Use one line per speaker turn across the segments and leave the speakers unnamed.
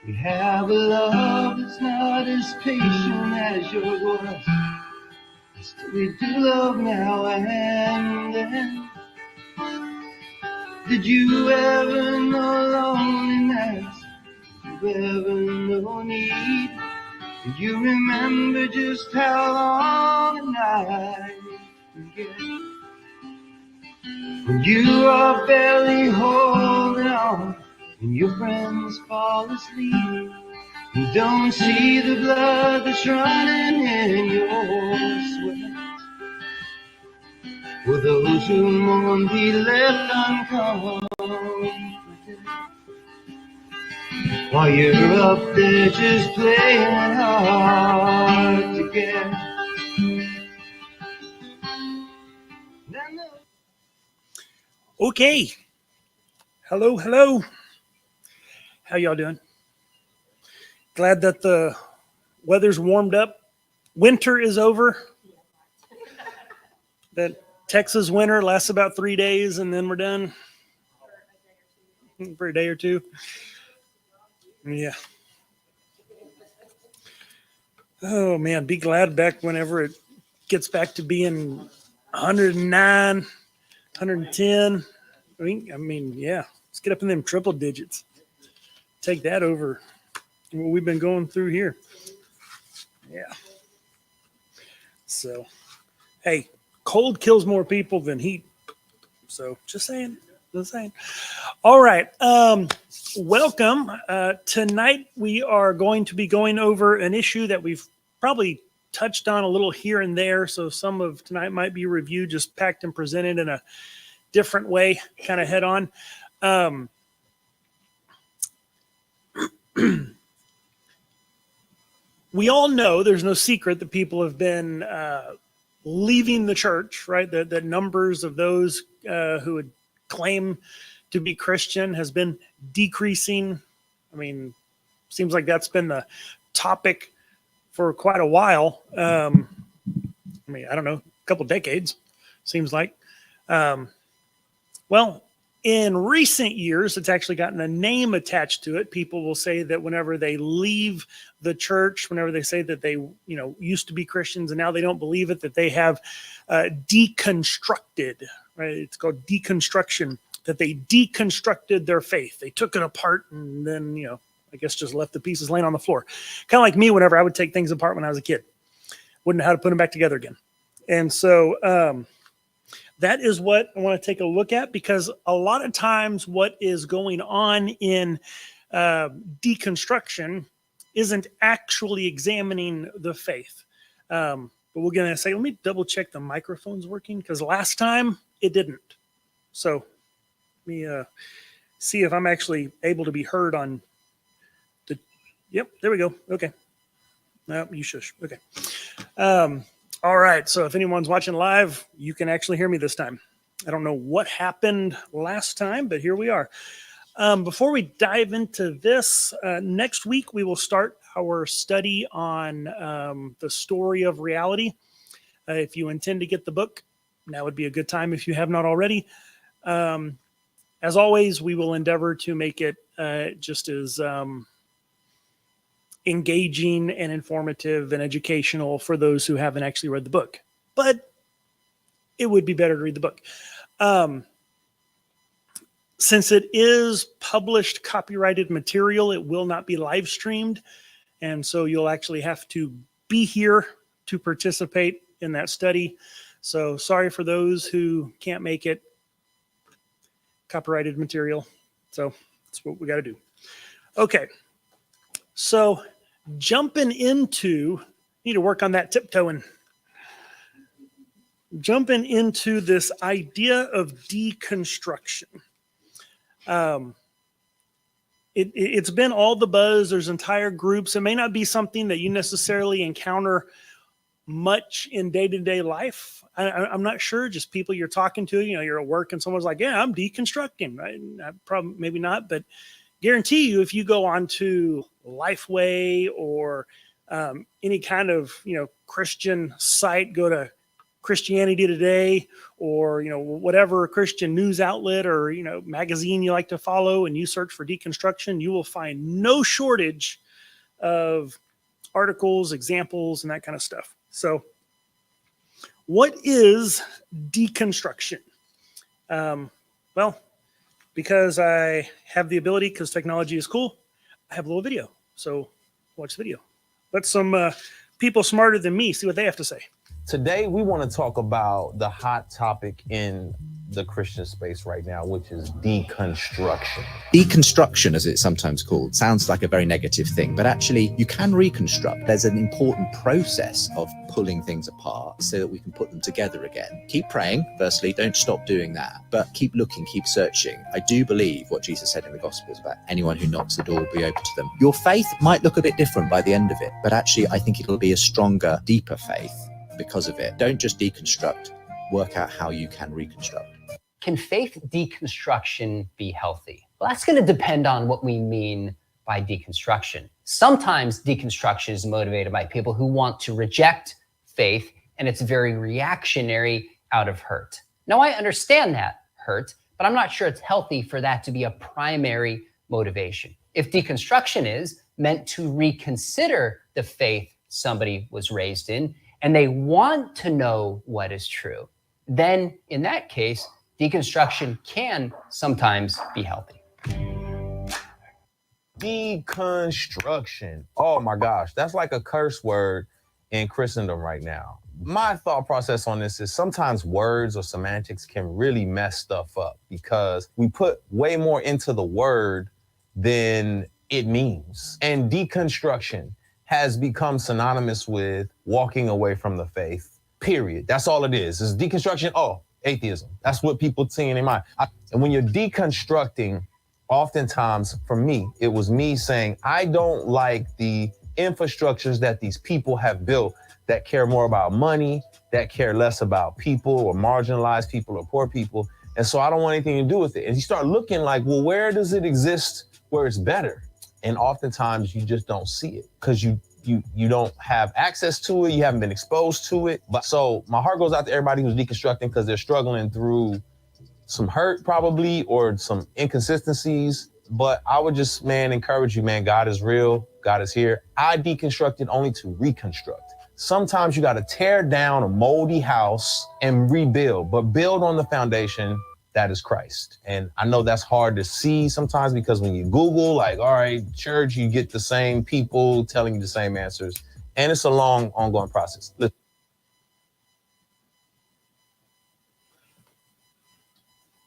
We have a love that's not as patient as yours was. Still we do love now and then. Did you ever know loneliness? Did you ever know need? Did you remember just how long a night can get? When you are barely holding on and your friends fall asleep, you don't see the blood that's running in your sweat. Will those who mourn be left uncomforted while you're up there just playing hard to get?
Okay. Hello, hello. How y'all doing? Glad that the weather's warmed up. Winter is over. That Texas winter lasts about 3 days and then we're done. For a day or two. Yeah. Oh man, be glad back whenever it gets back to being 109, 110. I mean, yeah. Let's get up in them triple digits. Take that over what we've been going through here. Yeah. So, hey, cold kills more people than heat. So, just saying. All right. Welcome. Tonight we are going to be going over an issue that we've probably touched on a little here and there. So some of tonight might be reviewed, just packed and presented in a different way, kind of head on. We all know there's no secret that people have been leaving the church, right? The numbers of those who would claim to be Christian has been decreasing. I mean, seems like that's been the topic for quite a while. I don't know, a couple decades, seems like. Well, in recent years, it's actually gotten a name attached to it. People will say that whenever they leave the church, whenever they say that they, used to be Christians and now they don't believe it, that they have deconstructed, right? It's called deconstruction, that they deconstructed their faith. They took it apart and then, I guess just left the pieces laying on the floor. Kind of like me whenever I would take things apart when I was a kid. Wouldn't know how to put them back together again. And so that is what I want to take a look at, because a lot of times what is going on in deconstruction isn't actually examining the faith. But we're going to say, let me double check the microphone's working, because last time it didn't. So let me see if I'm actually able to be heard on the, yep, there we go. Okay. No, you shush. Okay. All right. So if anyone's watching live, you can actually hear me this time. I don't know what happened last time, but here we are. Before we dive into this, next week we will start our study on the story of reality. If you intend to get the book, now would be a good time if you have not already. As always, we will endeavor to make it just as engaging and informative and educational for those who haven't actually read the book. But it would be better to read the book. Since it is published copyrighted material, it will not be live streamed. And so you'll actually have to be here to participate in that study. So sorry for those who can't make it. Copyrighted material. So that's what we got to do. Okay. So jumping into, need to work on that tiptoeing. Jumping into this idea of deconstruction. It's been all the buzz. There's entire groups. It may not be something that you necessarily encounter much in day-to-day life. I'm not sure. Just people you're talking to, you're at work and someone's like, yeah, I'm deconstructing. Right? Probably, maybe not, but guarantee you, if you go on to Lifeway or any kind of, Christian site, go to Christianity Today or, whatever Christian news outlet or, magazine you like to follow, and you search for deconstruction, you will find no shortage of articles, examples, and that kind of stuff. So what is deconstruction? Well, because I have the ability, because technology is cool, I have a little video. So watch the video. Let some people smarter than me see what they have to say.
Today, we want to talk about the hot topic in the Christian space right now, which is deconstruction.
Deconstruction, as it's sometimes called, sounds like a very negative thing, but actually you can reconstruct. There's an important process of pulling things apart so that we can put them together again. Keep praying, firstly, don't stop doing that, but keep looking, keep searching. I do believe what Jesus said in the Gospels about anyone who knocks, the door will be open to them. Your faith might look a bit different by the end of it, but actually I think it'll be a stronger, deeper faith because of it. Don't just deconstruct, work out how you can reconstruct.
Can faith deconstruction be healthy? Well, that's going to depend on what we mean by deconstruction. Sometimes deconstruction is motivated by people who want to reject faith, and it's very reactionary out of hurt. Now, I understand that hurt, but I'm not sure it's healthy for that to be a primary motivation. If deconstruction is meant to reconsider the faith somebody was raised in, and they want to know what is true, then in that case, deconstruction can sometimes be healthy.
Deconstruction. Oh my gosh, that's like a curse word in Christendom right now. My thought process on this is sometimes words or semantics can really mess stuff up because we put way more into the word than it means. And deconstruction has become synonymous with walking away from the faith, period. That's all it is. It's deconstruction. Oh, atheism. That's what people see in their mind. And when you're deconstructing, oftentimes for me, it was me saying, I don't like the infrastructures that these people have built that care more about money, that care less about people or marginalized people or poor people. And so I don't want anything to do with it. And you start looking like, well, where does it exist where it's better? And oftentimes you just don't see it because you don't have access to it. You haven't been exposed to it. But so my heart goes out to everybody who's deconstructing because they're struggling through some hurt probably or some inconsistencies. But I would just, encourage you, God is real. God is here. I deconstructed only to reconstruct. Sometimes you got to tear down a moldy house and rebuild, but build on the foundation that is Christ. And I know that's hard to see sometimes because when you Google, like, all right, church, you get the same people telling you the same answers. And it's a long, ongoing process.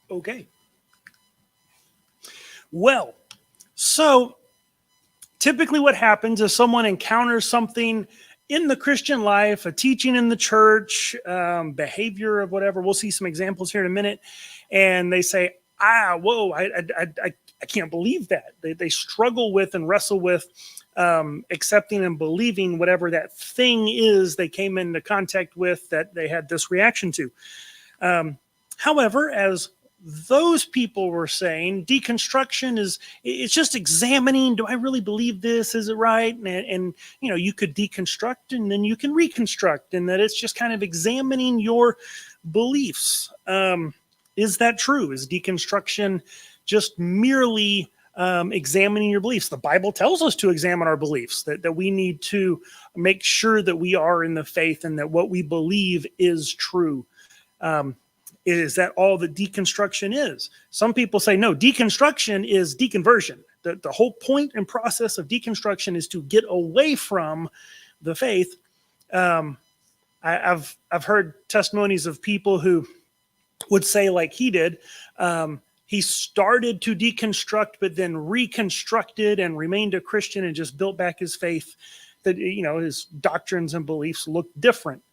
Okay. Well, so typically what happens is someone encounters something in the Christian life, a teaching in the church, behavior of whatever. We'll see some examples here in a minute. And they say, whoa, I can't believe that. They struggle with and wrestle with accepting and believing whatever that thing is they came into contact with that they had this reaction to. However, as those people were saying, deconstruction it's just examining, do I really believe this? Is it right? And you could deconstruct and then you can reconstruct, and that it's just kind of examining your beliefs. Is that true? Is deconstruction just merely examining your beliefs? The Bible tells us to examine our beliefs, that we need to make sure that we are in the faith and that what we believe is true. Is that all that deconstruction is? Some people say, no, deconstruction is deconversion. The whole point and process of deconstruction is to get away from the faith. I've heard testimonies of people who would say, like he did, he started to deconstruct, but then reconstructed and remained a Christian and just built back his faith, that, his doctrines and beliefs looked different.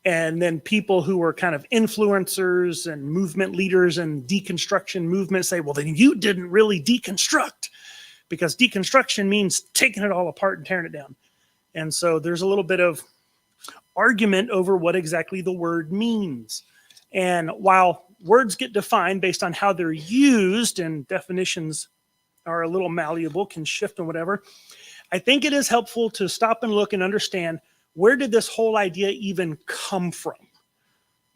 And then people who were kind of influencers and movement leaders and deconstruction movement say, well, then you didn't really deconstruct, because deconstruction means taking it all apart and tearing it down. And so there's a little bit of argument over what exactly the word means. And while words get defined based on how they're used and definitions are a little malleable, can shift and whatever, I think it is helpful to stop and look and understand where did this whole idea even come from?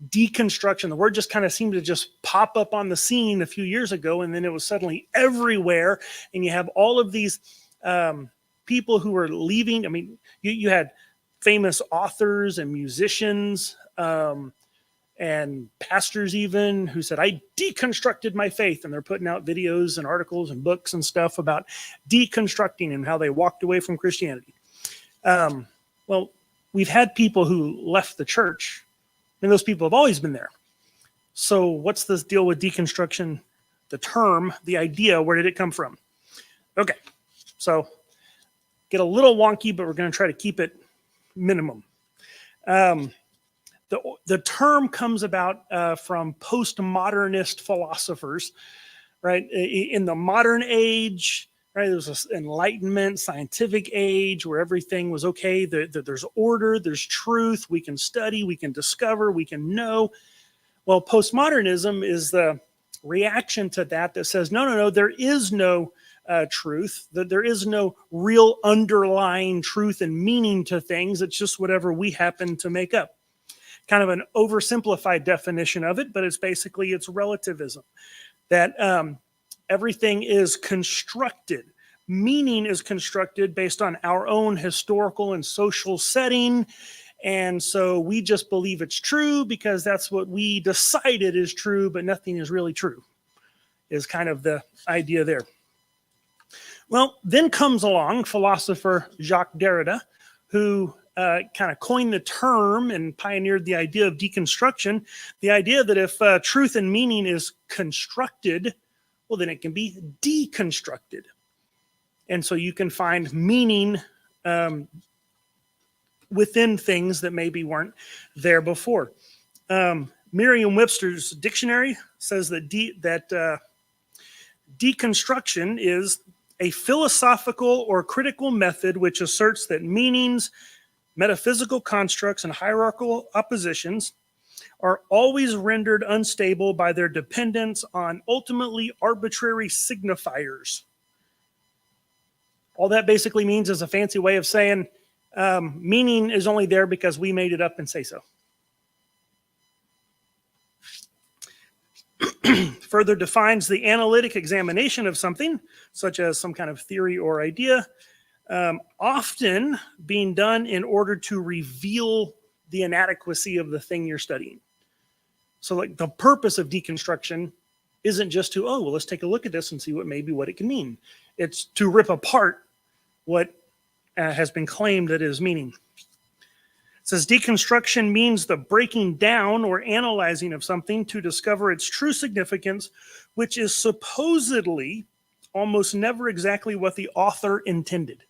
Deconstruction, the word just kind of seemed to just pop up on the scene a few years ago, and then it was suddenly everywhere. And you have all of these people who were leaving. I mean, you had famous authors and musicians and pastors even who said, I deconstructed my faith. And they're putting out videos and articles and books and stuff about deconstructing and how they walked away from Christianity. Well, we've had people who left the church, and those people have always been there. So what's this deal with deconstruction? The term, the idea, where did it come from? Okay, so get a little wonky, but we're going to try to keep it minimum. The term comes about from postmodernist philosophers, right? In the modern age, right, there was this Enlightenment, scientific age where everything was okay. There's order, there's truth. We can study, we can discover, we can know. Well, postmodernism is the reaction to that says, no, there is no truth, that there is no real underlying truth and meaning to things. It's just whatever we happen to make up. Kind of an oversimplified definition of it, but it's relativism. That everything is constructed. Meaning is constructed based on our own historical and social setting. And so we just believe it's true because that's what we decided is true, but nothing is really true, is kind of the idea there. Well, then comes along philosopher Jacques Derrida, who kind of coined the term and pioneered the idea of deconstruction, the idea that if truth and meaning is constructed, well, then it can be deconstructed. And so you can find meaning within things that maybe weren't there before. Merriam-Webster's dictionary says that deconstruction is a philosophical or critical method which asserts that meanings, metaphysical constructs, and hierarchical oppositions are always rendered unstable by their dependence on ultimately arbitrary signifiers. All that basically means is a fancy way of saying meaning is only there because we made it up and say so. Further defines the analytic examination of something, such as some kind of theory or idea, often being done in order to reveal the inadequacy of the thing you're studying. So like the purpose of deconstruction isn't just to, oh, well, let's take a look at this and see what it can mean. It's to rip apart what has been claimed that is meaning. It says deconstruction means the breaking down or analyzing of something to discover its true significance, which is supposedly almost never exactly what the author intended.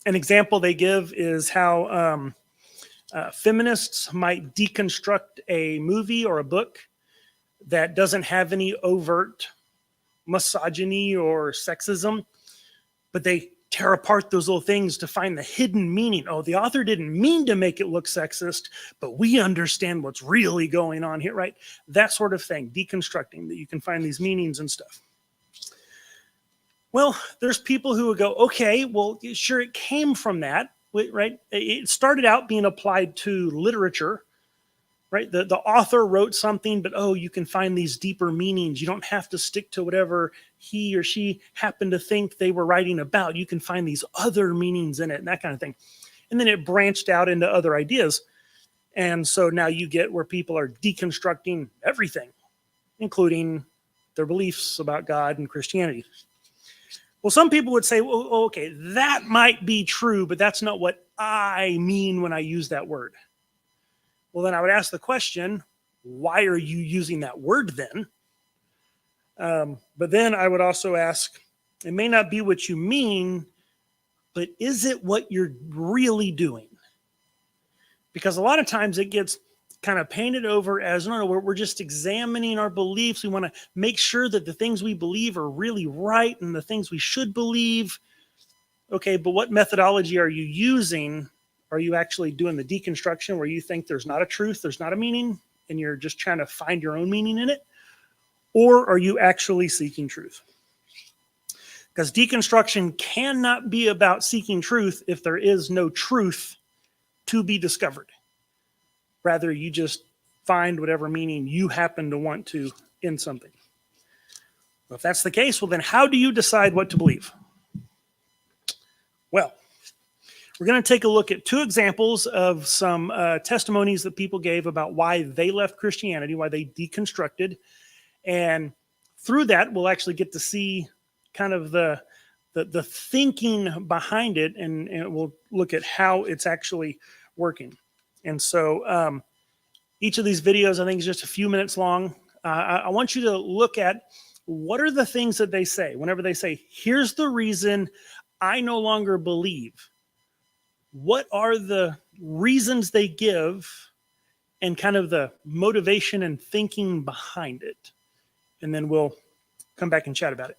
An example they give is how feminists might deconstruct a movie or a book that doesn't have any overt misogyny or sexism, but they tear apart those little things to find the hidden meaning. Oh, the author didn't mean to make it look sexist, but we understand what's really going on here, right? That sort of thing, deconstructing, that you can find these meanings and stuff. Well, there's people who would go, okay, well, sure, it came from that, right? It started out being applied to literature, right? The author wrote something, but oh, you can find these deeper meanings. You don't have to stick to whatever he or she happened to think they were writing about. You can find these other meanings in it and that kind of thing. And then it branched out into other ideas. And so now you get where people are deconstructing everything, including their beliefs about God and Christianity. Well, some people would say, well, okay, that might be true, but that's not what I mean when I use that word. Well, then I would ask the question, why are you using that word then? But then I would also ask, it may not be what you mean, but is it what you're really doing? Because a lot of times it gets kind of painted over as, no, we're just examining our beliefs. We want to make sure that the things we believe are really right and the things we should believe. Okay, but what methodology are you using? Are you actually doing the deconstruction where you think there's not a truth, there's not a meaning, and you're just trying to find your own meaning in it? Or are you actually seeking truth? Because deconstruction cannot be about seeking truth if there is no truth to be discovered. Rather, you just find whatever meaning you happen to want to in something. Well, if that's the case, well, then how do you decide what to believe? Well, we're going to take a look at two examples of some testimonies that people gave about why they left Christianity, why they deconstructed. And through that, we'll actually get to see kind of the thinking behind it, and we'll look at how it's actually working. And so each of these videos, I think, is just a few minutes long. I want you to look at what are the things that they say whenever they say, here's the reason I no longer believe. What are the reasons they give and kind of the motivation and thinking behind it? And then we'll come back and chat about it.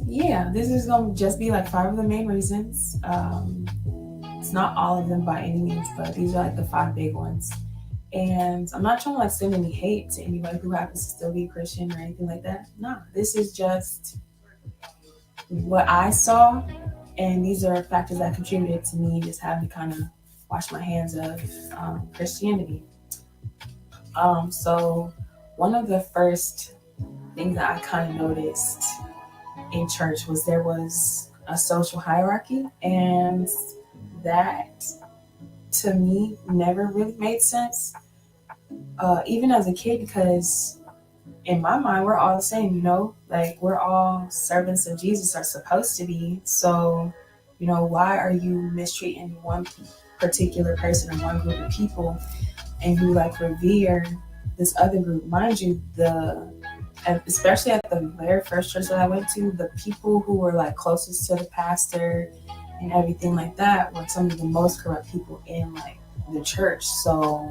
Yeah, this is going to just be like 5 of the main reasons. It's not all of them by any means, but these are like the 5 big ones. And I'm not trying to like send any hate to anybody who happens to still be a Christian or anything like that. No, this is just what I saw. And these are factors that contributed to me just having to kind of wash my hands of Christianity. So one of the first things that I kind of noticed in church was there was a social hierarchy, and that to me never really made sense, even as a kid, because in my mind we're all the same, you know, like we're all servants of Jesus, are supposed to be. So, you know, why are you mistreating one particular person or one group of people and you like revere this other group? Mind you, especially at the very first church that I went to, the people who were like closest to the pastor and everything like that were some of the most corrupt people in like the church. So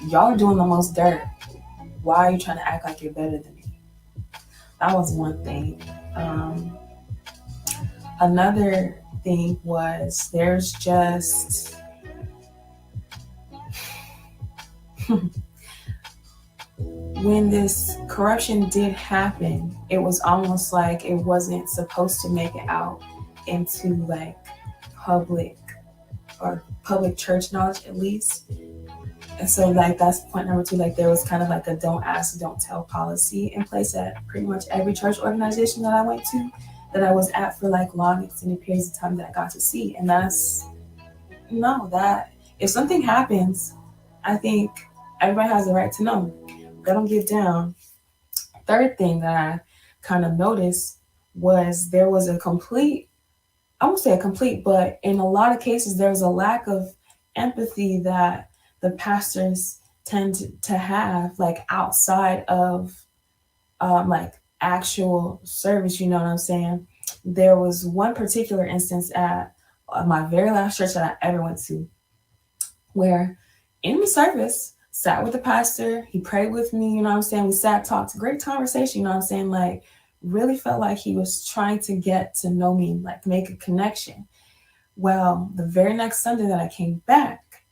y'all are doing the most dirt. Why are you trying to act like you're better than me? That was one thing. Another thing was there's just when this corruption did happen, it was almost like it wasn't supposed to make it out into like public church knowledge, at least. And so like that's point number 2. Like there was kind of like a don't ask, don't tell policy in place at pretty much every church organization that I went to, that I was at for like long extended periods of time that I got to see. And that if something happens, I think everybody has the right to know. They don't get down. Third thing that I kind of noticed was there was I won't say a complete, but in a lot of cases, there was a lack of empathy that the pastors tend to have, like outside of like actual service, you know what I'm saying? There was one particular instance at my very last church that I ever went to, where in the service, sat with the pastor, he prayed with me, you know what I'm saying? We sat, talked, great conversation, you know what I'm saying? Like really felt like he was trying to get to know me, like make a connection. Well, the very next Sunday that I came back,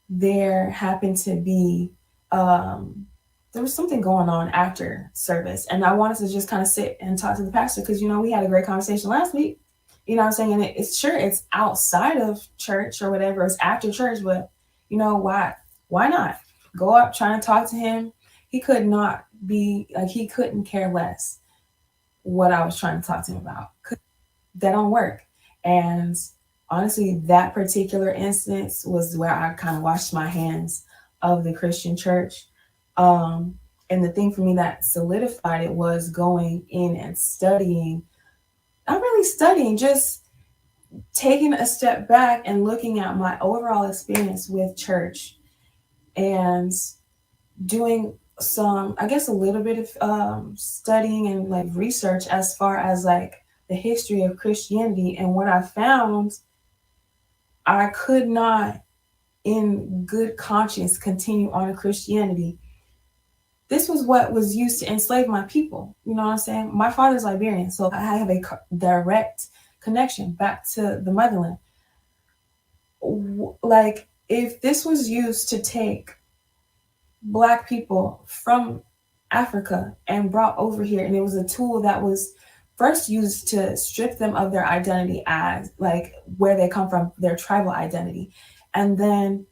there happened to be, there was something going on after service. And I wanted to just kind of sit and talk to the pastor because, you know, we had a great conversation last week, you know what I'm saying? And it's outside of church or whatever, it's after church, but you know, why not? Go up, trying to talk to him. He could not be, like, he couldn't care less what I was trying to talk to him about. That don't work. And honestly, that particular instance was where I kind of washed my hands of the Christian church. And the thing for me that solidified it was going in and studying, not really studying, just taking a step back and looking at my overall experience with church and doing some, I guess, a little bit of studying and like research as far as like the history of Christianity. And what I found, I could not in good conscience continue on in Christianity. This was what was used to enslave my people. You know what I'm saying? My father's Liberian, so I have a direct connection back to the motherland. Like, if this was used to take Black people from Africa and brought over here. And it was a tool that was first used to strip them of their identity as like where they come from, their tribal identity. And then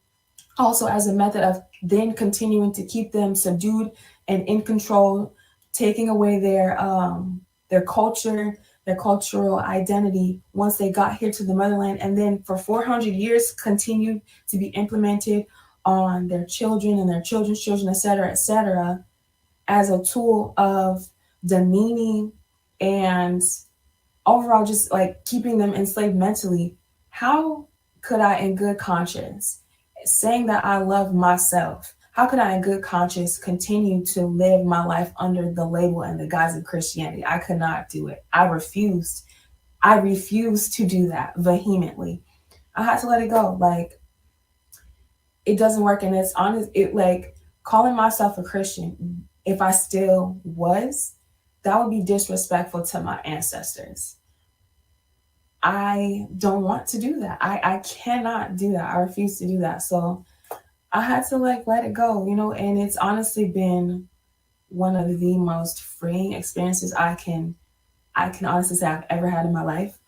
also as a method of then continuing to keep them subdued and in control, taking away their culture, their cultural identity once they got here to the motherland, and then for 400 years continued to be implemented on their children and their children's children, et cetera, as a tool of demeaning and overall just like keeping them enslaved mentally. How could I in good conscience, saying that I love myself, how could I in good conscience continue to live my life under the label and the guise of Christianity? I could not do it. I refused. I refused to do that vehemently. I had to let it go. Like, it doesn't work. And it's honest. It like calling myself a Christian, if I still was, that would be disrespectful to my ancestors. I don't want to do that. I cannot do that. I refuse to do that. So I had to like let it go, you know, and it's honestly been one of the most freeing experiences I can honestly say I've ever had in my life.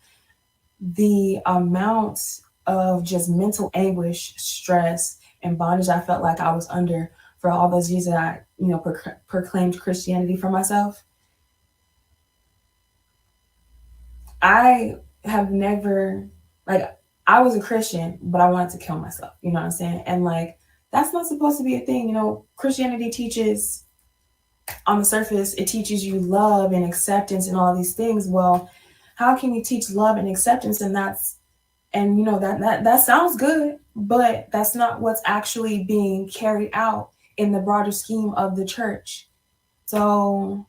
The amount of just mental anguish, stress, and bondage I felt like I was under for all those years that I, you know, proclaimed Christianity for myself. I have never, like, I was a Christian, but I wanted to kill myself. You know what I'm saying? And like, that's not supposed to be a thing. You know, Christianity teaches, on the surface, it teaches you love and acceptance and all these things. Well, how can you teach love and acceptance and you know that sounds good, but that's not what's actually being carried out in the broader scheme of the church. So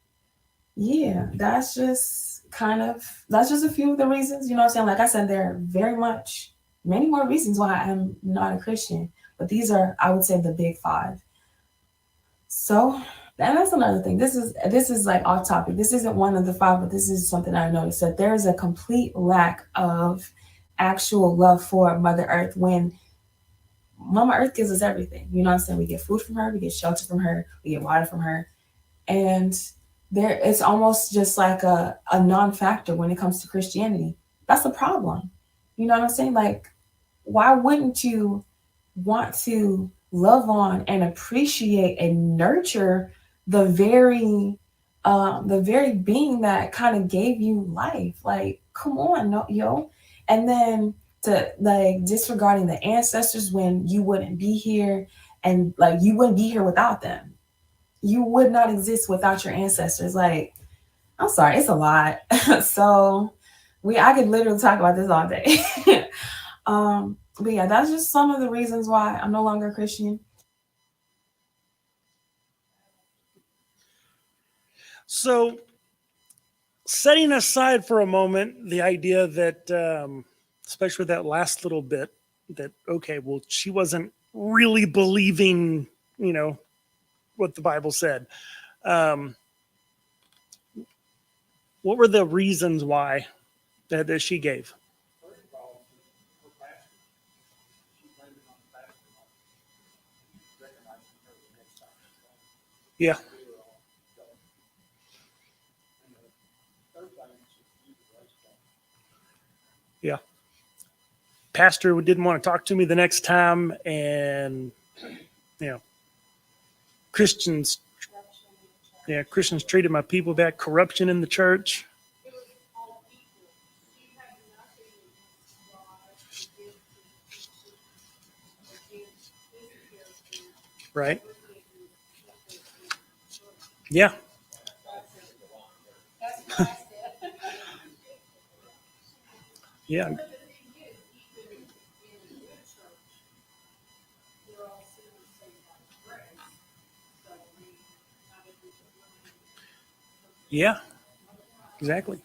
yeah, that's just a few of the reasons, you know what I'm saying? Like I said, there are many more reasons why I'm not a Christian, but these are, I would say, the big five. So, and that's another thing. This is like off topic. This isn't one of the five, but this is something I noticed, that there is a complete lack of actual love for Mother Earth when Mama Earth gives us everything. You know what I'm saying? We get food from her, we get shelter from her, we get water from her. And there it's almost just like a non-factor when it comes to Christianity. That's a problem. You know what I'm saying? Like, why wouldn't you want to love on and appreciate and nurture the very being that kind of gave you life? Like, come on, no, yo. And then to like disregarding the ancestors when you wouldn't be here, and like you wouldn't be here without them. You would not exist without your ancestors. Like, I'm sorry, it's a lot. So I could literally talk about this all day. But yeah, that's just some of the reasons why I'm no longer a Christian.
So, setting aside for a moment the idea that, especially that last little bit, that, okay, well, she wasn't really believing, you know, what the Bible said. What were the reasons why that she gave? Yeah. Yeah. Pastor didn't want to talk to me the next time, and you know, Christians treated my people bad. Corruption in the church. Right. Yeah. Yeah. Yeah. Exactly.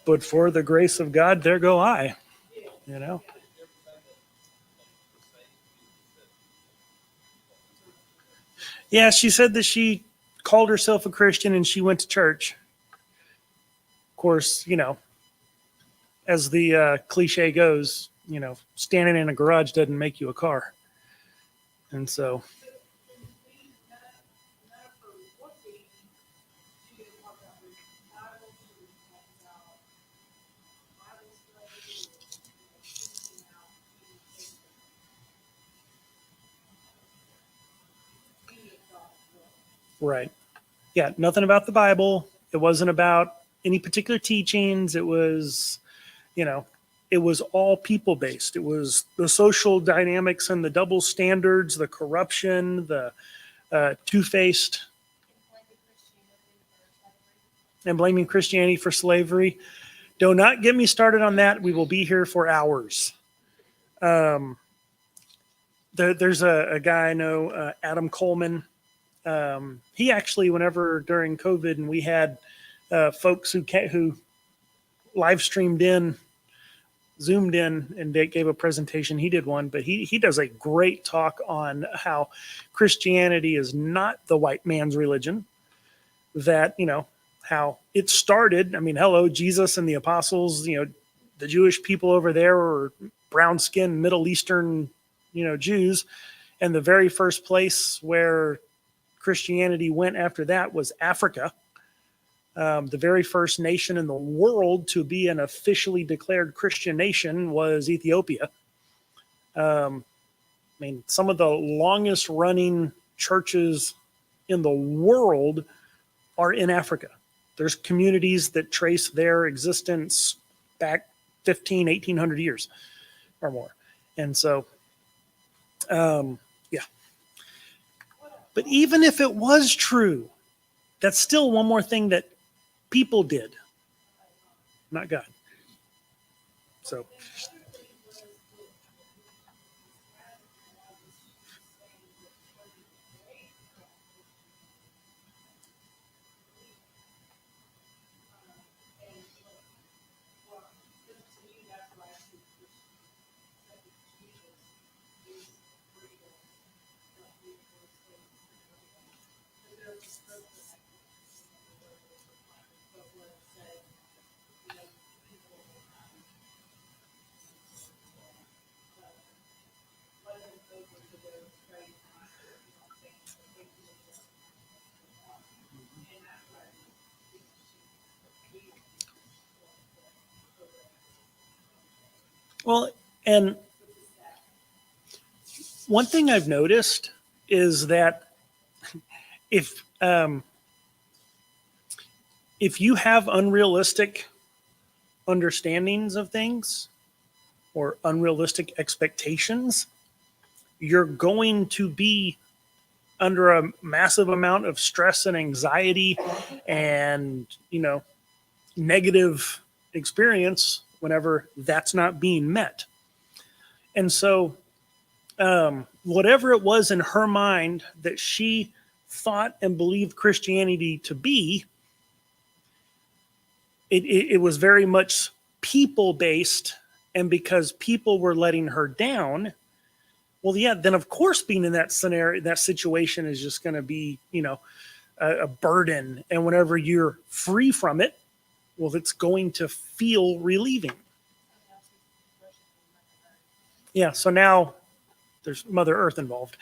But for the grace of God, there go I. You know. Yeah, she said that she called herself a Christian and she went to church. Of course, you know, as the cliche goes, you know, standing in a garage doesn't make you a car. And so, Right. Yeah. Nothing about the Bible. It wasn't about any particular teachings. It was, you know, it was all people based. It was the social dynamics and the double standards, the corruption, the two-faced, and blaming Christianity for slavery. Do not get me started on that. We will be here for hours. There's a guy I know, Adam Coleman. He actually, whenever during COVID, and we had folks who live streamed in, zoomed in, and they gave a presentation. He did one, but he does a great talk on how Christianity is not the white man's religion. That, how it started. I mean, hello, Jesus and the apostles, the Jewish people over there were brown skinned Middle Eastern, Jews. And the very first place where Christianity went after that was Africa. The very first nation in the world to be an officially declared Christian nation was Ethiopia. Some of the longest running churches in the world are in Africa. There's communities that trace their existence back 1800 years or more. And so, yeah. But even if it was true, that's still one more thing that people did, not God. So, well, and one thing I've noticed is that if you have unrealistic understandings of things or unrealistic expectations, you're going to be under a massive amount of stress and anxiety and, negative experience whenever that's not being met. And so, whatever it was in her mind that she thought and believed Christianity to be, it was very much people based. And because people were letting her down, well, yeah, then of course being in that scenario, that situation is just going to be, a burden. And whenever you're free from it, well, it's going to feel relieving. Yeah. So now there's Mother Earth involved.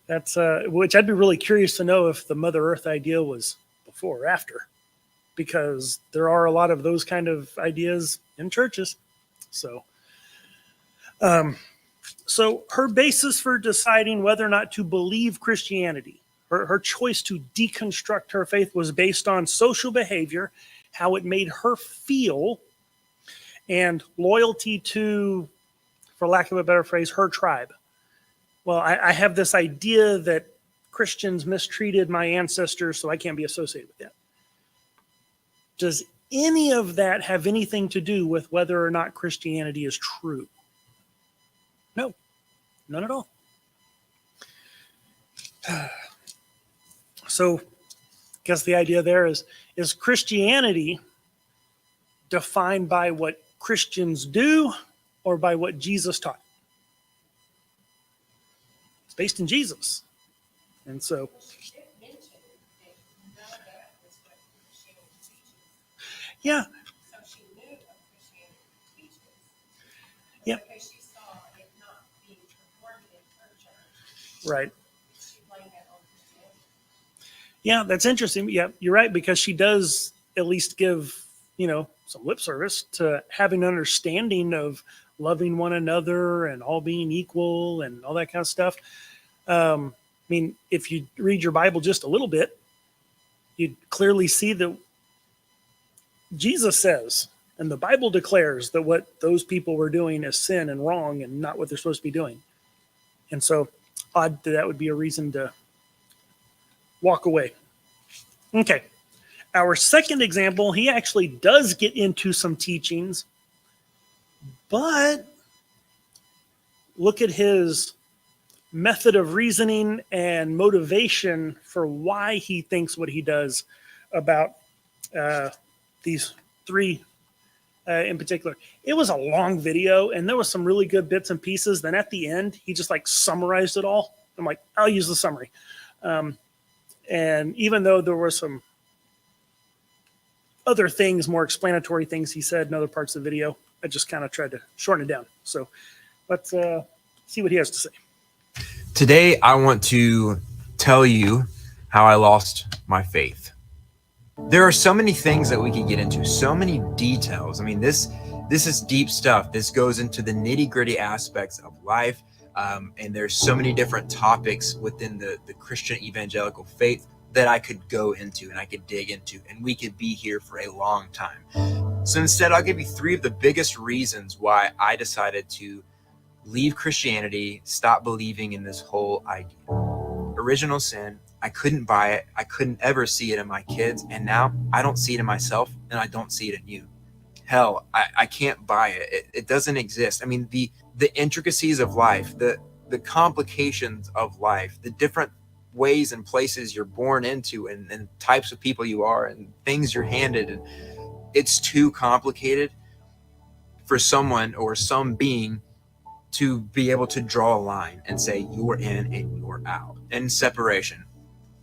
That's which I'd be really curious to know if the Mother Earth idea was before or after, because there are a lot of those kind of ideas in churches. So, so her basis for deciding whether or not to believe Christianity, her choice to deconstruct her faith, was based on social behavior, how it made her feel, and loyalty to, for lack of a better phrase, her tribe. Well, I have this idea that Christians mistreated my ancestors, so I can't be associated with that. Does any of that have anything to do with whether or not Christianity is true? No, none at all. So, I guess the idea there is Christianity defined by what Christians do or by what Jesus taught? It's based in Jesus. And so, yeah. Yeah. Right. Yeah, that's interesting. Yeah, you're right, because she does at least give, some lip service to having an understanding of loving one another and all being equal and all that kind of stuff. If you read your Bible just a little bit, you clearly see that Jesus says, and the Bible declares that what those people were doing is sin and wrong and not what they're supposed to be doing. And so odd that would be a reason to walk away. Okay. Our second example, he actually does get into some teachings, but look at his method of reasoning and motivation for why he thinks what he does about these three in particular. It was a long video, and there was some really good bits and pieces. Then at the end, he just like summarized it all. I'm like, I'll use the summary. And even though there were some other things, more explanatory things he said in other parts of the video, I just kind of tried to shorten it down. So let's see what he has to say.
Today, I want to tell you how I lost my faith. There are so many things that we could get into, so many details. I mean, this is deep stuff. This goes into the nitty-gritty aspects of life. And there's so many different topics within the Christian evangelical faith that I could go into and I could dig into, and we could be here for a long time. So instead, I'll give you 3 of the biggest reasons why I decided to leave Christianity, stop believing in this whole idea. Original sin, I couldn't buy it. I couldn't ever see it in my kids. And now I don't see it in myself, and I don't see it in you. Hell, I can't buy it. It doesn't exist. I mean, the intricacies of life, the complications of life, the different ways and places you're born into, and types of people you are, and things you're handed, and it's too complicated for someone or some being to be able to draw a line and say you're in and you're out. And separation.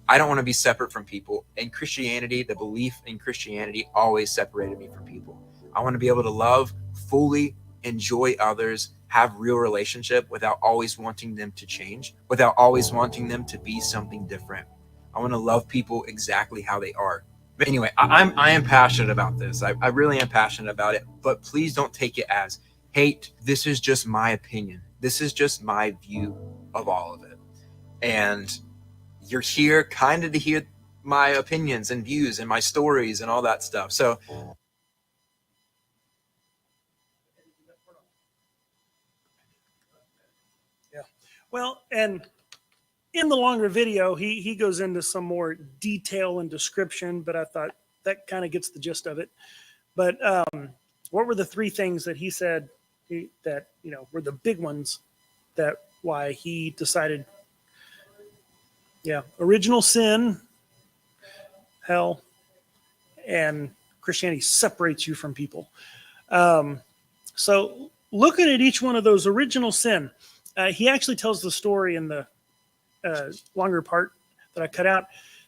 I don't want to be separate from people. In Christianity, the belief in Christianity always separated me from people. I want to be able to love fully, enjoy others, have real relationship without always wanting them to change, without always wanting them to be something different. I want to love people exactly how they are. But anyway, I am passionate about this. I really am passionate about it, but please don't take it as hate. This is just my opinion. This is just my view of all of it. And you're here kind of to hear my opinions and views and my stories and all that stuff. So
Well, and in the longer video, he goes into some more detail and description, but I thought that kind of gets the gist of it. But what were the 3 things that he said that, you know, were the big ones that why he decided, original sin, hell, and Christianity separates you from people. So looking at each one of those, original sin, he actually tells the story in the longer part that I cut out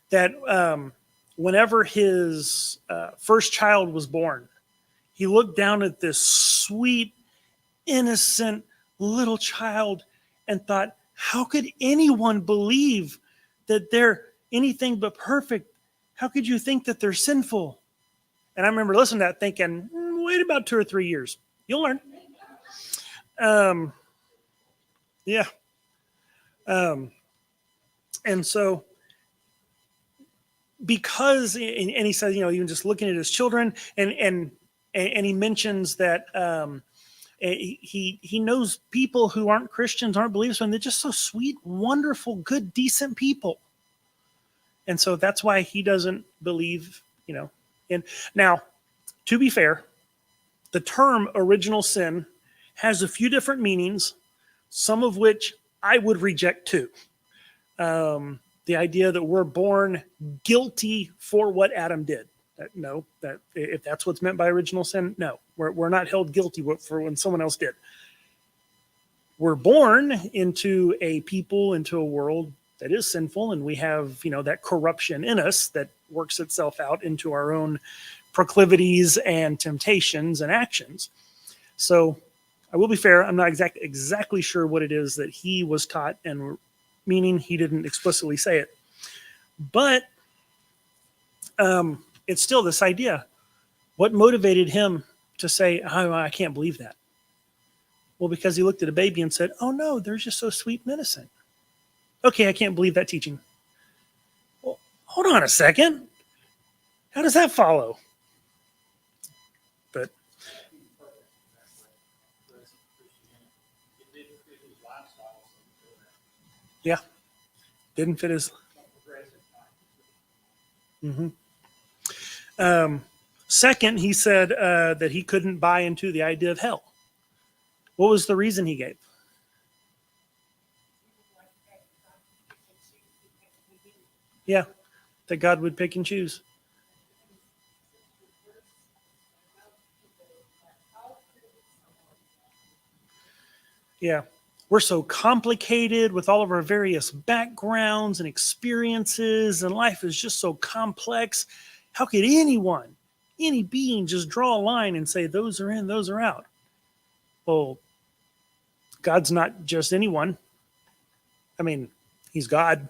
that whenever his first child was born, he looked down at this sweet, innocent little child and thought, how could anyone believe that they're anything but perfect? How could you think that they're sinful? And I remember listening to that thinking, wait about 2 or 3 years. You'll learn. Yeah. And so because, and he says, you know, even just looking at his children, and he mentions that he knows people who aren't Christians, aren't believers, and they're just so sweet, wonderful, good, decent people. And so that's why he doesn't believe, you know. And now, to be fair, the term original sin has a few different meanings, some of which I would reject too. The idea that we're born guilty for what Adam did. No, that if that's what's meant by original sin, no, we're not held guilty for when someone else did. We're born into a people, into a world that is sinful, and we have, you know, that corruption in us that works itself out into our own proclivities and temptations and actions. So I will be fair, I'm not exactly sure what it is that he was taught, and meaning he didn't explicitly say it. But it's still this idea. What motivated him to say, oh, I can't believe that? Well, because he looked at a baby and said, oh no, they're just so sweet and innocent. Okay, I can't believe that teaching. Well, hold on a second. How does that follow? But yeah, didn't fit his. Mm-hmm. Second, he said that he couldn't buy into the idea of hell. What was the reason he gave? Yeah, that God would pick and choose. Yeah, we're so complicated with all of our various backgrounds and experiences, and life is just so complex. How could anyone, any being, just draw a line and say, those are in, those are out? Well, God's not just anyone. I mean, he's God.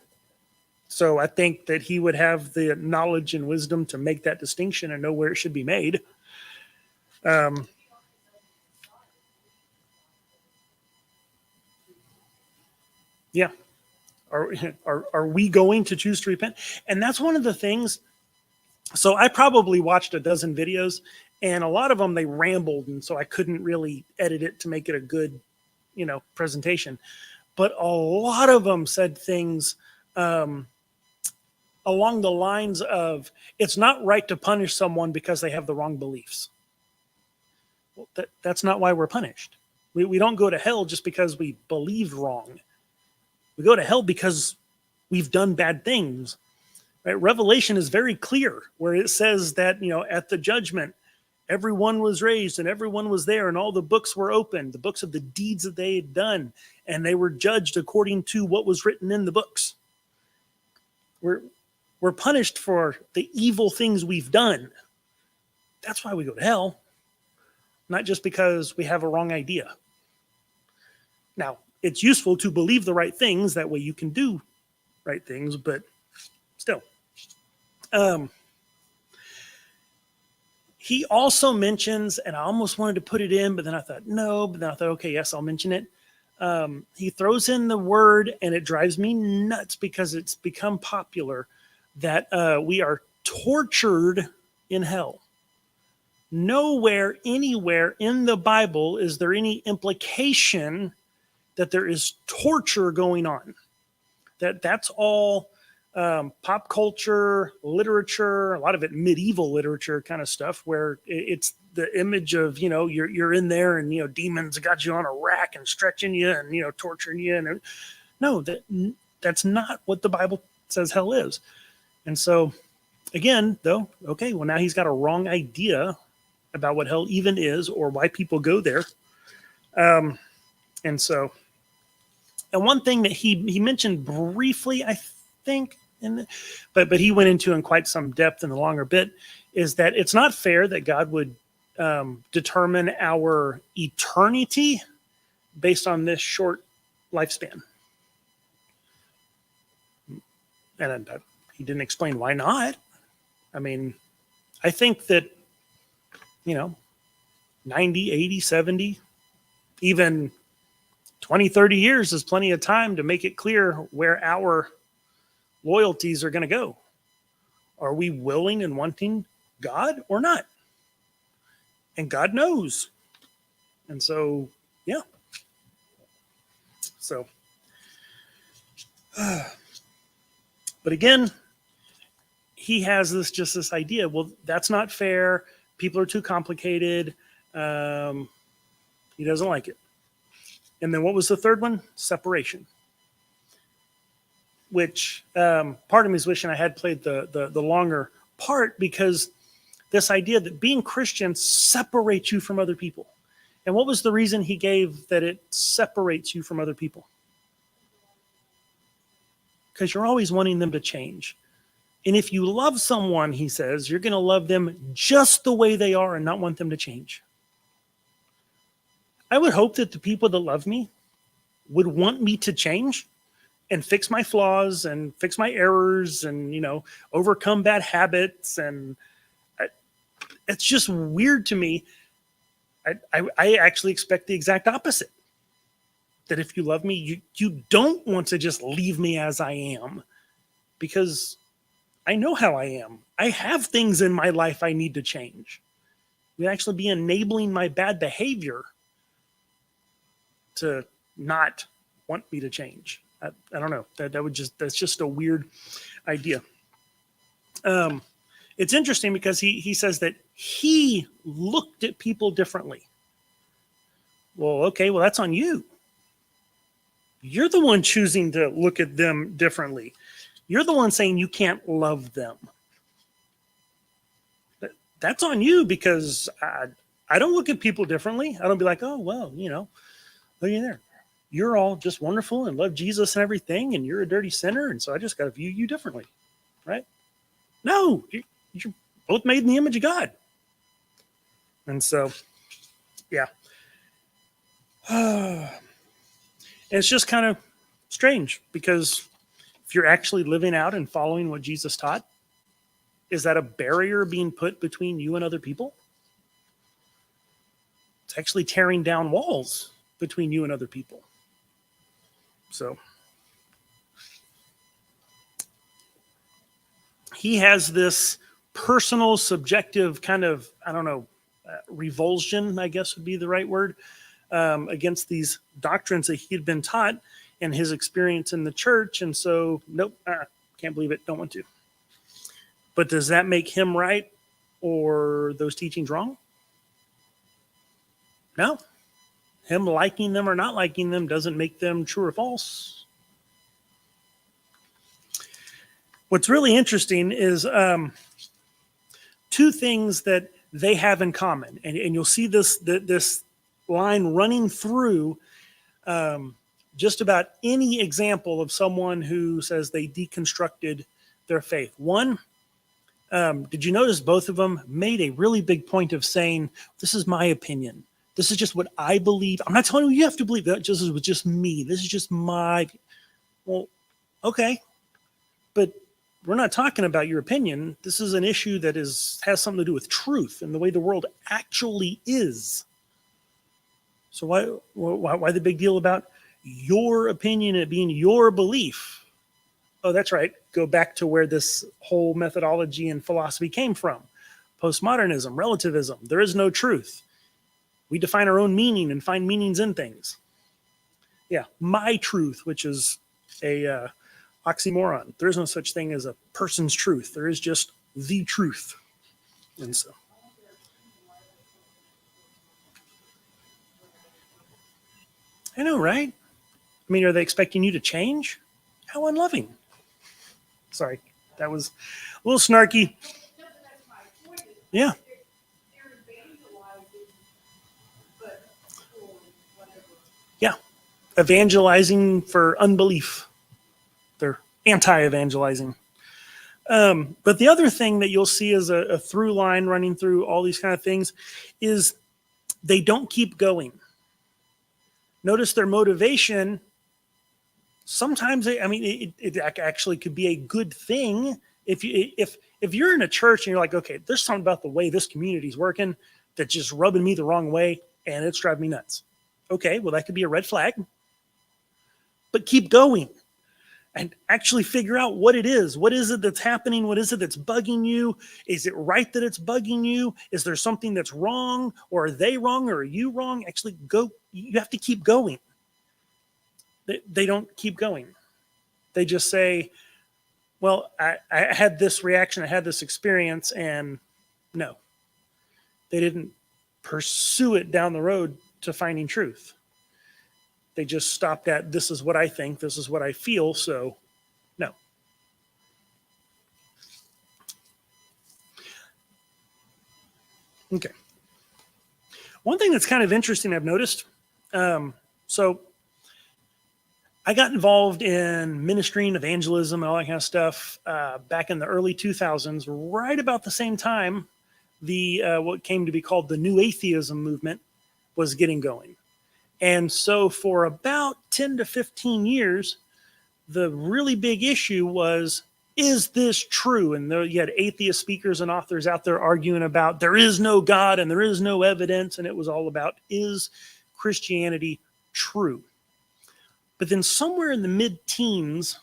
So I think that he would have the knowledge and wisdom to make that distinction and know where it should be made. Yeah. Are we going to choose to repent? And that's one of the things. So I probably watched a dozen videos, and a lot of them they rambled, and so I couldn't really edit it to make it a good, presentation. But a lot of them said things along the lines of, it's not right to punish someone because they have the wrong beliefs. Well, that's not why we're punished. We don't go to hell just because we believed wrong. We go to hell because we've done bad things. Right? Revelation is very clear where it says that, at the judgment, everyone was raised and everyone was there and all the books were opened, the books of the deeds that they had done, and they were judged according to what was written in the books. We're punished for the evil things we've done. That's why we go to hell, not just because we have a wrong idea. Now, it's useful to believe the right things. That way you can do right things, but still. He also mentions, and I almost wanted to put it in, but then I thought, no, but then I thought, okay, yes, I'll mention it. He throws in the word, and it drives me nuts because it's become popular, that we are tortured in hell. Nowhere, anywhere in the Bible is there any implication that there is torture going on. That's all pop culture, literature, a lot of it medieval literature kind of stuff, where it's the image of, you're in there and, demons got you on a rack and stretching you and, torturing you. And no, that's not what the Bible says hell is. And so again, though, okay, well, now he's got a wrong idea about what hell even is or why people go there. And one thing that he mentioned briefly, I think, but he went into in quite some depth in the longer bit, is that it's not fair that God would determine our eternity based on this short lifespan. And he didn't explain why not. I mean, I think that, 90, 80, 70, even 20, 30 years is plenty of time to make it clear where our loyalties are going to go. Are we willing and wanting God or not? And God knows. And so, yeah. So, but again, he has this idea. Well, that's not fair. People are too complicated. He doesn't like it. And then what was the third one? Separation. Which part of me is wishing I had played the longer part, because this idea that being Christian separates you from other people. And what was the reason he gave that it separates you from other people? Because you're always wanting them to change. And if you love someone, he says, you're going to love them just the way they are and not want them to change. I would hope that the people that love me would want me to change and fix my flaws and fix my errors and, overcome bad habits. And it's just weird to me. I actually expect the exact opposite. That if you love me, you don't want to just leave me as I am, because I know how I am. I have things in my life I need to change. You'd actually be enabling my bad behavior to not want me to change. I don't know. That's just a weird idea. It's interesting because he says that he looked at people differently. Well, okay, well, that's on you. You're the one choosing to look at them differently. You're the one saying you can't love them. That's on you, because I don't look at people differently. I don't be like, oh, well, look at there. You're all just wonderful and love Jesus and everything, and you're a dirty sinner, and so I just got to view you differently, right? No, you're both made in the image of God. And so, yeah. It's just kind of strange, because if you're actually living out and following what Jesus taught, is that a barrier being put between you and other people? It's actually tearing down walls between you and other people. So he has this personal, subjective kind of, I don't know, revulsion, I guess would be the right word, against these doctrines that he had been taught and his experience in the church. And so, nope, can't believe it, don't want to. But does that make him right or those teachings wrong? No. Him liking them or not liking them doesn't make them true or false. What's really interesting is two things that they have in common. And you'll see this line running through just about any example of someone who says they deconstructed their faith. One, did you notice both of them made a really big point of saying, this is my opinion. This is just what I believe. I'm not telling you have to believe that. This is just me. This is just my. Well, okay. But we're not talking about your opinion. This is an issue that has something to do with truth and the way the world actually is. So why the big deal about your opinion and it being your belief? Oh, that's right. Go back to where this whole methodology and philosophy came from. Postmodernism, relativism. There is no truth. We define our own meaning and find meanings in things. Yeah, my truth, which is a oxymoron. There is no such thing as a person's truth. There is just the truth. And so, I know, right? I mean, are they expecting you to change? How unloving. Sorry, that was a little snarky. Yeah. Yeah. Evangelizing for unbelief. They're anti-evangelizing. But the other thing that you'll see as a through line running through all these kind of things is they don't keep going. Notice their motivation. Sometimes, it actually could be a good thing if you're in a church and you're like, okay, there's something about the way this community's working that's just rubbing me the wrong way and it's driving me nuts. Okay, well, that could be a red flag. But keep going and actually figure out what it is. What is it that's happening? What is it that's bugging you? Is it right that it's bugging you? Is there something that's wrong? Or are they wrong? Or are you wrong? Actually, you have to keep going. They don't keep going. They just say, well, I had this reaction, I had this experience, and no. They didn't pursue it down the road to finding truth. They just stopped at, this is what I think, this is what I feel, so no. Okay. One thing that's kind of interesting I've noticed, so I got involved in ministry and evangelism and all that kind of stuff back in the early 2000s, right about the same time what came to be called the New Atheism movement was getting going. And so for about 10 to 15 years, the really big issue was, is this true? And you had atheist speakers and authors out there arguing about there is no God and there is no evidence. And it was all about, is Christianity true? But then somewhere in the mid-teens,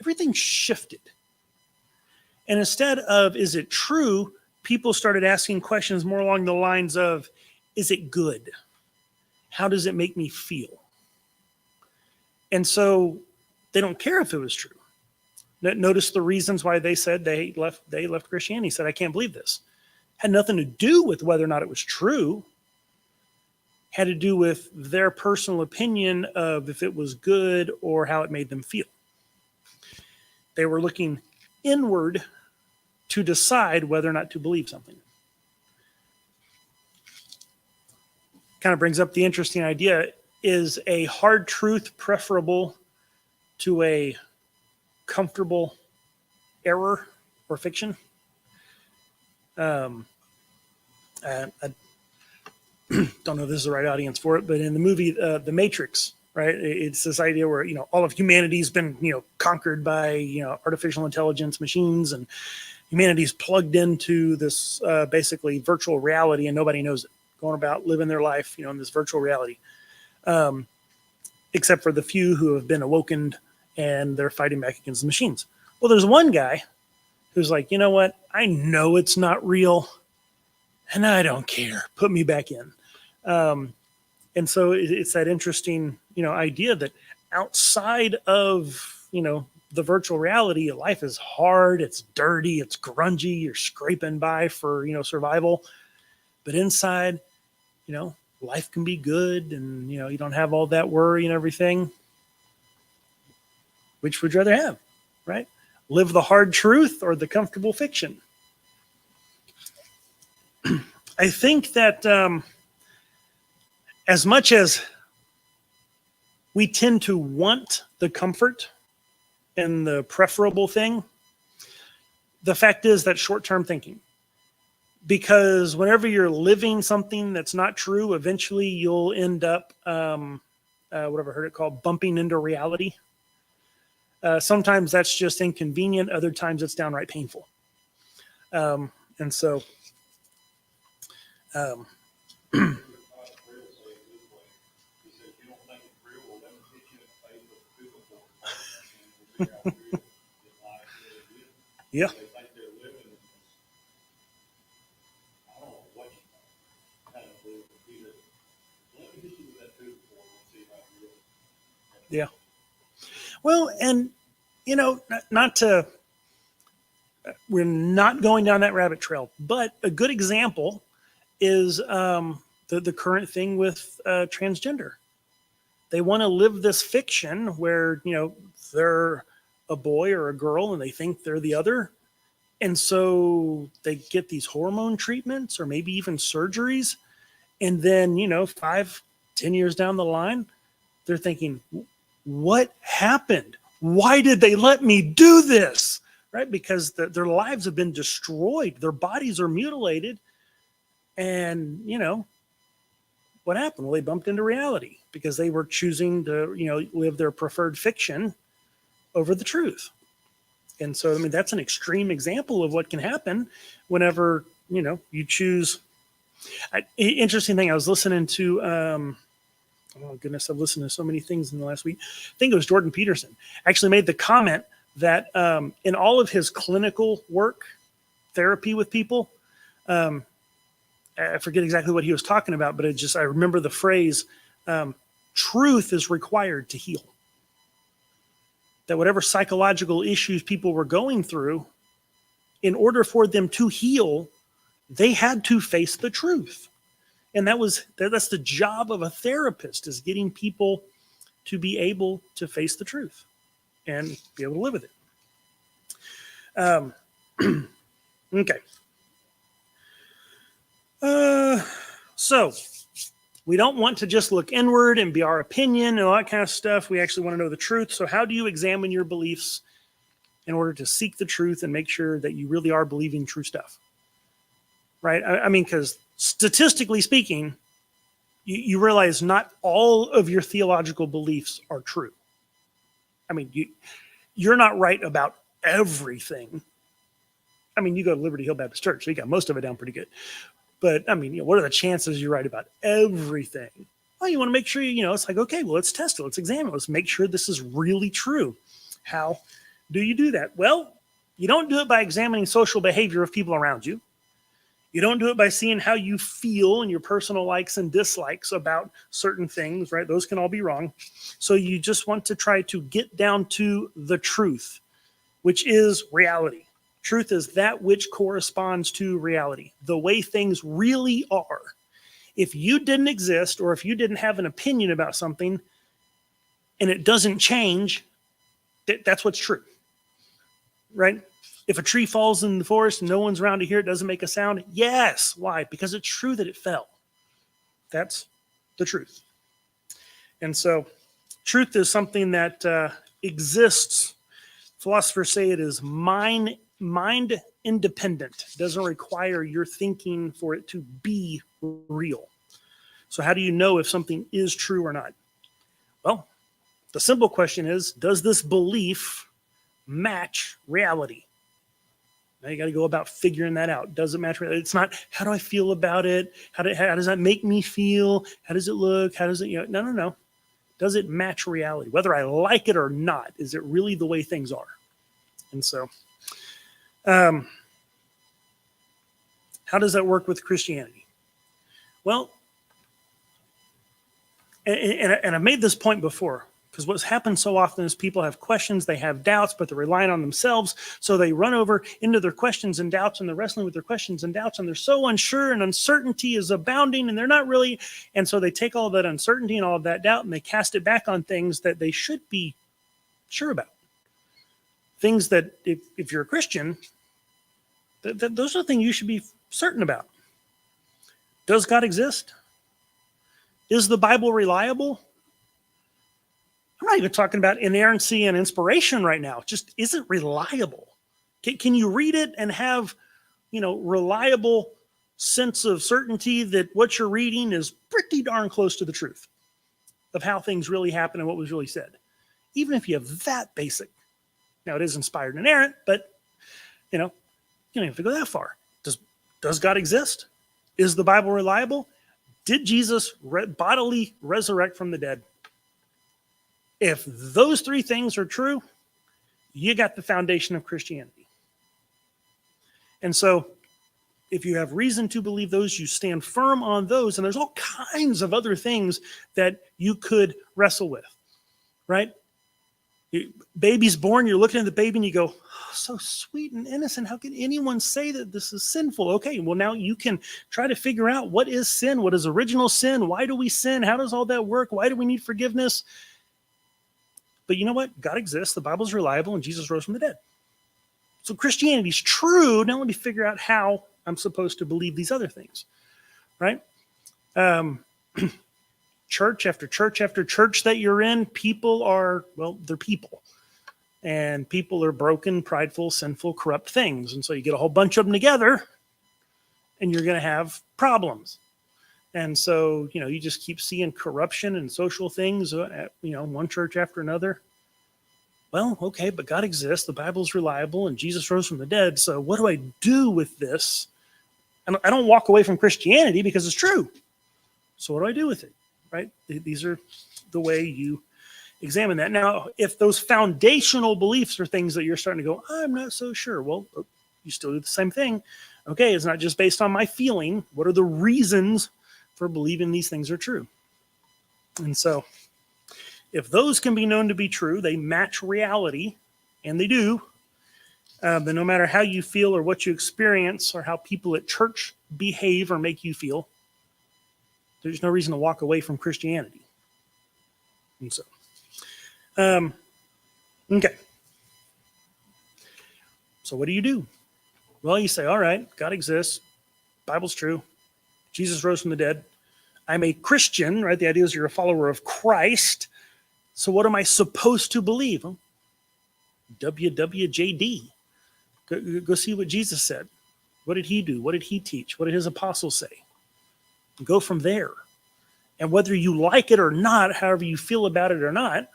everything shifted. And instead of, is it true? People started asking questions more along the lines of, is it good? How does it make me feel? And so they don't care if it was true. Notice the reasons why they said they left Christianity. Said, I can't believe this. Had nothing to do with whether or not it was true. Had to do with their personal opinion of if it was good or how it made them feel. They were looking inward to decide whether or not to believe something. Kind of brings up the interesting idea, is a hard truth preferable to a comfortable error or fiction? I don't know if this is the right audience for it, but in the movie The Matrix, right, it's this idea where, all of humanity's been, conquered by, artificial intelligence machines, and humanity's plugged into this basically virtual reality, and nobody knows it, going about living their life, in this virtual reality, except for the few who have been awokened and they're fighting back against the machines. Well, there's one guy who's like, you know what? I know it's not real, and I don't care. Put me back in. And so it's that interesting, idea that outside of, the virtual reality, life is hard, it's dirty, it's grungy, you're scraping by for, survival. But inside, life can be good, and, you don't have all that worry and everything. Which would you rather have, right? Live the hard truth or the comfortable fiction? I think that as much as we tend to want the comfort and the preferable thing, the fact is that short-term thinking. Because whenever you're living something that's not true, eventually you'll end up, whatever I heard it called, bumping into reality. Sometimes that's just inconvenient. Other times it's downright painful. And so, yeah. Yeah. Well, and, we're not going down that rabbit trail, but a good example is the current thing with transgender. They want to live this fiction where, they're a boy or a girl and they think they're the other. And so they get these hormone treatments or maybe even surgeries. And then, 5-10 years down the line, they're thinking, what happened? Why did they let me do this? Right? Because their lives have been destroyed. Their bodies are mutilated. And, what happened? Well, they bumped into reality because they were choosing to, live their preferred fiction over the truth. And so, that's an extreme example of what can happen whenever, you choose. Interesting thing, I was listening to, oh goodness, I've listened to so many things in the last week. I think it was Jordan Peterson actually made the comment that in all of his clinical work, therapy with people, I forget exactly what he was talking about, but I remember the phrase, truth is required to heal. That whatever psychological issues people were going through, in order for them to heal, they had to face the truth. And that's the job of a therapist, is getting people to be able to face the truth and be able to live with it. Okay. So we don't want to just look inward and be our opinion and all that kind of stuff. We actually want to know the truth. So how do you examine your beliefs in order to seek the truth and make sure that you really are believing true stuff? Right? Because statistically speaking, you realize not all of your theological beliefs are true. You're not right about everything. You go to Liberty Hill Baptist Church, so you got most of it down pretty good. But what are the chances you're right about everything? Well, you want to make sure, it's like, okay, well, let's test it. Let's examine it. Let's make sure this is really true. How do you do that? Well, You don't do it by examining social behavior of people around you. You don't do it by seeing how you feel and your personal likes and dislikes about certain things, right? Those can all be wrong. So you just want to try to get down to the truth, which is reality. Truth is that which corresponds to reality, the way things really are. If you didn't exist, or if you didn't have an opinion about something and it doesn't change, that's what's true, right? If a tree falls in the forest and no one's around to hear it, doesn't make a sound. Yes. Why? Because it's true that it fell. That's the truth. And so truth is something that exists. Philosophers say it is mind independent. It doesn't require your thinking for it to be real. So how do you know if something is true or not? Well, the simple question is, does this belief match reality? Now you got to go about figuring that out. Does it match reality? It's not, how do I feel about it? How does that make me feel? How does it look? How does it, no. Does it match reality? Whether I like it or not, is it really the way things are? And so, how does that work with Christianity? Well, and I've made this point before, because what's happened so often is people have questions, they have doubts, but they're relying on themselves. So they run over into their questions and doubts, and they're wrestling with their questions and doubts, and they're so unsure, and uncertainty is abounding, and they're not really. And so they take all of that uncertainty and all of that doubt, and they cast it back on things that they should be sure about. Things that, if you're a Christian, those are things you should be certain about. Does God exist? Is the Bible reliable? I'm not even talking about inerrancy and inspiration right now. Just, is it reliable? Can you read it and have, reliable sense of certainty that what you're reading is pretty darn close to the truth of how things really happen and what was really said? Even if you have that basic. Now, it is inspired and inerrant, but, you don't have to go that far. Does God exist? Is the Bible reliable? Did Jesus bodily resurrect from the dead? If those three things are true, you got the foundation of Christianity. And so if you have reason to believe those, you stand firm on those. And there's all kinds of other things that you could wrestle with, right? Baby's born, you're looking at the baby and you go, oh, so sweet and innocent. How can anyone say that this is sinful? Okay, well, now you can try to figure out what is sin, what is original sin, why do we sin, how does all that work, why do we need forgiveness? But you know what? God exists, the Bible's reliable, and Jesus rose from the dead. So Christianity's true. Now let me figure out how I'm supposed to believe these other things, right? Church after church after church that you're in, people are, they're people. And people are broken, prideful, sinful, corrupt things. And so you get a whole bunch of them together, and you're going to have problems. And so, you just keep seeing corruption and social things at, one church after another. Well, okay, but God exists, the Bible's reliable, and Jesus rose from the dead. So what do I do with this? And I don't walk away from Christianity because it's true. So what do I do with it? Right? These are the way you examine that. Now, if those foundational beliefs are things that you're starting to go, I'm not so sure. Well, you still do the same thing. Okay, it's not just based on my feeling. What are the reasons for believing these things are true? And so if those can be known to be true, they match reality, and they do, then no matter how you feel or what you experience or how people at church behave or make you feel, there's no reason to walk away from Christianity. And so, okay. So what do you do? Well, you say, all right, God exists. Bible's true. Jesus rose from the dead. I'm a Christian, right? The idea is you're a follower of Christ. So what am I supposed to believe? Well, WWJD. Go see what Jesus said. What did he do? What did he teach? What did his apostles say? Go from there. And whether you like it or not, however you feel about it or not,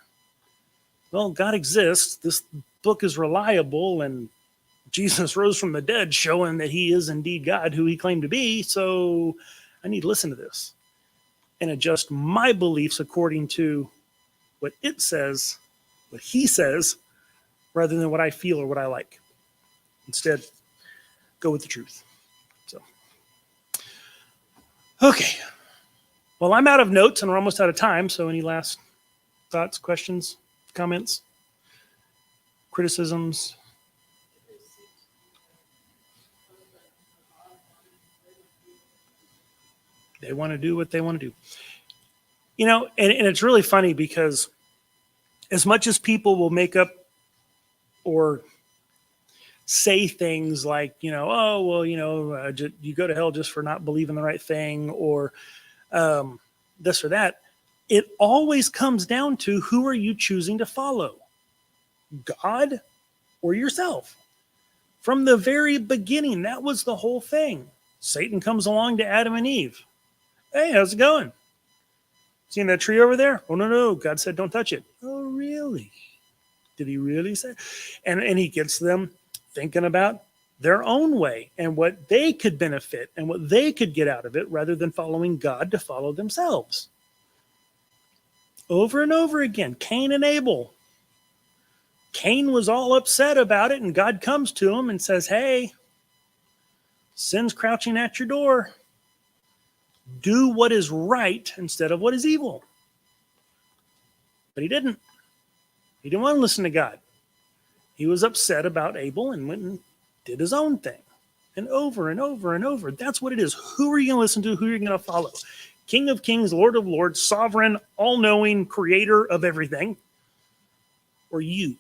well, God exists. This book is reliable, and Jesus rose from the dead, showing that he is indeed God, who he claimed to be. So I need to listen to this and adjust my beliefs according to what it says, what he says, rather than what I feel or what I like. Instead, go with the truth. So, okay. Well, I'm out of notes and we're almost out of time. So, any last thoughts, questions, comments, criticisms? They want to do what they want to do. You know, and it's really funny because as much as people will make up or say things like, oh, well, you go to hell just for not believing the right thing, or this or that, it always comes down to, who are you choosing to follow? God or yourself? From the very beginning, that was the whole thing. Satan comes along to Adam and Eve. Hey, how's it going? Seeing that tree over there? Oh, no. God said, don't touch it. Oh, really? Did he really say? And he gets them thinking about their own way and what they could benefit and what they could get out of it, rather than following God to follow themselves. Over and over again, Cain and Abel. Cain was all upset about it, and God comes to him and says, hey, sin's crouching at your door. Do what is right instead of what is evil. But he didn't. He didn't want to listen to God. He was upset about Abel and went and did his own thing. And over and over and over. That's what it is. Who are you going to listen to? Who are you going to follow? King of kings, Lord of lords, sovereign, all-knowing, creator of everything? Or you?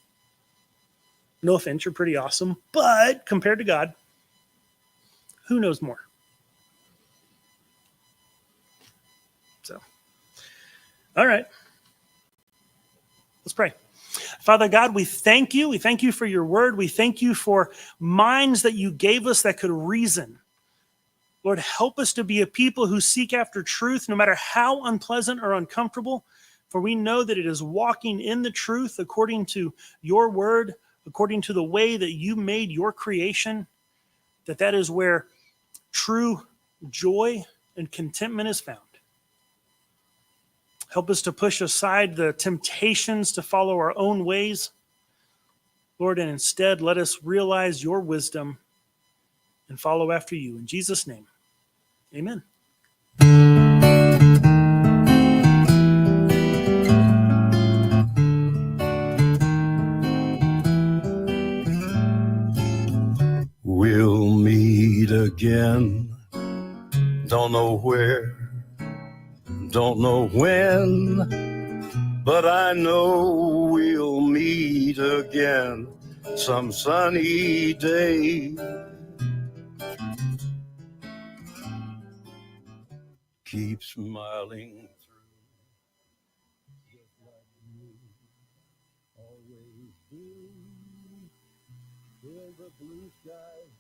No offense, you're pretty awesome. But compared to God, who knows more? So, all right. Let's pray. Father God, we thank you. We thank you for your word. We thank you for minds that you gave us that could reason. Lord, help us to be a people who seek after truth, no matter how unpleasant or uncomfortable, for we know that it is walking in the truth according to your word, according to the way that you made your creation, that is where true joy and contentment is found. Help us to push aside the temptations to follow our own ways, Lord, and instead let us realize your wisdom and follow after you. In Jesus' name, amen.
We'll meet again. Don't know where, don't know when, but I know we'll meet again some sunny day. Keep smiling through, just like you always do, till the blue skies